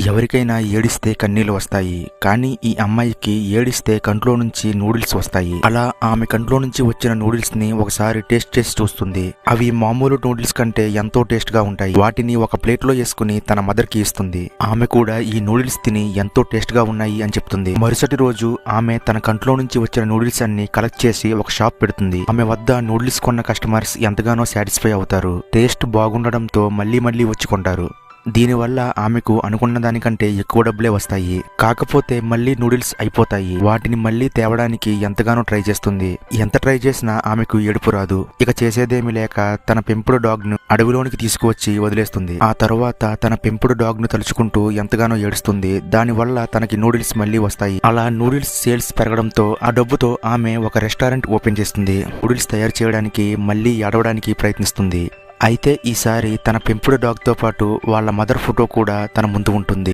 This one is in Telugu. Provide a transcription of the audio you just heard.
ఎవరికైనా ఏడిస్తే కన్నీళ్లు వస్తాయి. కానీ ఈ అమ్మాయికి ఏడిస్తే కంట్లో నుంచి నూడిల్స్ వస్తాయి. అలా ఆమె కంట్లో నుంచి వచ్చిన నూడిల్స్ ని ఒకసారి టేస్ట్ చేసి చూస్తుంది. అవి మామూలు నూడిల్స్ కంటే ఎంతో టేస్ట్ గా ఉంటాయి. వాటిని ఒక ప్లేట్ లో వేసుకుని తన మదర్ కి ఇస్తుంది. ఆమె కూడా ఈ నూడిల్స్ తిని ఎంతో టేస్ట్ గా ఉన్నాయి అని చెప్తుంది. మరుసటి రోజు ఆమె తన కంట్లో నుంచి వచ్చిన నూడిల్స్ అన్ని కలెక్ట్ చేసి ఒక షాప్ పెడుతుంది. ఆమె వద్ద నూడిల్స్ కొన్న కస్టమర్స్ ఎంతగానో సాటిస్ఫై అవుతారు. టేస్ట్ బాగుండడంతో మళ్ళీ మళ్ళీ వచ్చి కొంటారు. దీనివల్ల ఆమెకు అనుకున్న దానికంటే ఎక్కువ డబ్బులే వస్తాయి. కాకపోతే మళ్ళీ నూడిల్స్ అయిపోతాయి. వాటిని మళ్ళీ తేవడానికి ఎంతగానో ట్రై చేస్తుంది. ఎంత ట్రై చేసినా ఆమెకు ఏడుపు రాదు. ఇక చేసేదేమీ లేక తన పెంపుడు డాగ్ ను అడవిలోనికి తీసుకువచ్చి వదిలేస్తుంది. ఆ తర్వాత తన పెంపుడు డాగ్ ను తలుచుకుంటూ ఎంతగానో ఏడుస్తుంది. దానివల్ల తనకి నూడిల్స్ మళ్ళీ వస్తాయి. అలా నూడిల్స్ సేల్స్ పెరగడంతో ఆ డబ్బుతో ఆమె ఒక రెస్టారెంట్ ఓపెన్ చేస్తుంది. నూడిల్స్ తయారు చేయడానికి మళ్ళీ ఏడవడానికి ప్రయత్నిస్తుంది. అయితే ఈసారి తన పెంపుడు డాగ్ తో పాటు వాళ్ళ మదర్ ఫోటో కూడా తన ముందు ఉంటుంది.